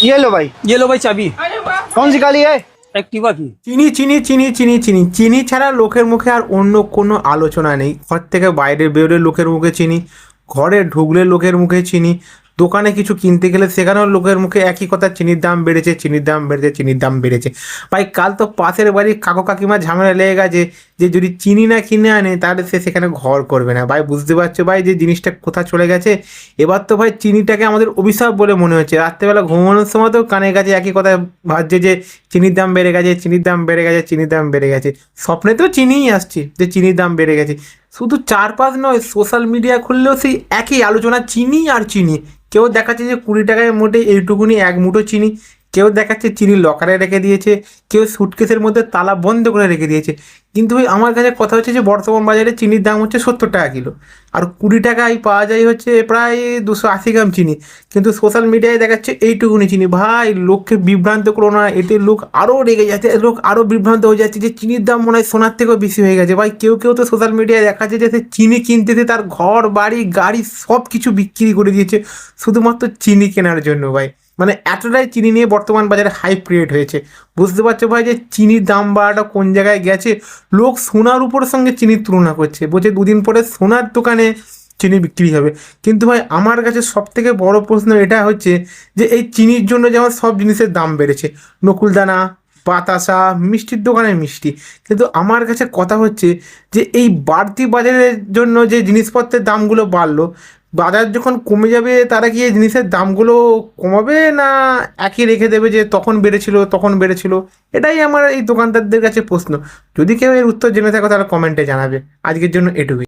ये लो भाई। ये लो भाई चाबी। कौन सी गाड़ी है? एक्टिवा की। চিনি চিনি চিনি চিনি চিনি চিনি ছাড়া লোকের মুখে আর অন্য কোনো আলোচনা নেই। ঘর থেকে বাইরে বেরোলে লোকের মুখে চিনি, ঘরে ঢুকলে লোকের মুখে চিনি, দোকানে কিছু কিনতে গেলে সেখানেও লোকের মুখে একই কথা, চিনির দাম বেড়েছে, চিনির দাম বেড়েছে, চিনির দাম বেড়েছে। ভাই কাল তো পাশের বাড়ির কাকু কাকিমার ঝামেলা লেগে গেছে যে যদি চিনি না কিনে আনে তাহলে সে সেখানে ঘর করবে না। ভাই বুঝতে পারছো ভাই যে জিনিসটা কোথায় চলে গেছে। এবার তো ভাই চিনিটাকে আমাদের অভিশাপ বলে মনে হচ্ছে। রাত্রেবেলা ঘুমানোর সময় তো কানের কাছে একই কথা ভাবছে যে চিনির দাম বেড়ে গেছে, চিনির দাম বেড়ে গেছে, চিনির দাম বেড়ে গেছে। স্বপ্নে তো চিনিই আসছে যে চিনির দাম বেড়ে গেছে। শুধু চারপাশ নয়, সোশ্যাল মিডিয়া খুললেও সেই একই আলোচনা, চিনি আর চিনি। কেউ দেখাচ্ছে যে 20 টাকায় মোটে এইটুকুনি এক মুঠো চিনি, কেউ দেখাচ্ছে চিনি লকারে রেখে দিয়েছে, কেউ সুটকেসের মধ্যে তালা বন্ধ করে রেখে দিয়েছে। কিন্তু ভাই আমার কাছে কথা হচ্ছে যে বর্তমান বাজারে চিনির দাম হচ্ছে 70 টাকা কিলো, আর 20 টাকায় পাওয়া যায় হচ্ছে প্রায় 280 গ্রাম চিনি। কিন্তু সোশ্যাল মিডিয়ায় দেখাচ্ছে এইটুকুনি চিনি। ভাই লোককে বিভ্রান্ত করো না, এতে লোক আরও রেগে যাচ্ছে, লোক আরও বিভ্রান্ত হয়ে যাচ্ছে যে চিনির দাম মনে হয় সোনার থেকেও বেশি হয়ে গেছে। ভাই কেউ কেউ তো সোশ্যাল মিডিয়ায় দেখাচ্ছে যে সে চিনি কিনতেছে তার ঘর বাড়ি গাড়ি সব কিছু বিক্রি করে দিয়েছে শুধুমাত্র চিনি কেনার জন্য। ভাই মানে এতটাই চিনি নিয়ে বর্তমান বাজারে হাই ক্রিয়েট হয়েছে। বুঝতে পারছো ভাই যে চিনির দাম বাড়াটা কোন জায়গায় গেছে। লোক সোনার উপর সঙ্গে চিনির তুলনা করছে, বলছে দুদিন পরে সোনার দোকানে চিনি বিক্রি হবে। কিন্তু ভাই আমার কাছে সব থেকে বড় প্রশ্ন এটা হচ্ছে যে এই চিনির জন্য যেমন সব জিনিসের দাম বেড়েছে, নকুলদানা, বাতাসা, মিষ্টির দোকানে মিষ্টি, কিন্তু আমার কাছে কথা হচ্ছে যে এই বাড়তি বাজারের জন্য যে জিনিসপত্রের দামগুলো বাড়লো, বাজার যখন কমে যাবে তারা কি এই জিনিসের দামগুলো কমাবে না একই রেখে দেবে যে তখন বেড়েছিল তখন বেড়েছিল? এটাই আমার এই দোকানদারদের কাছে প্রশ্ন। যদি কেউ এর উত্তর জেনে থাকো তাহলে কমেন্টে জানাবে। আজকের জন্য এটুকুই।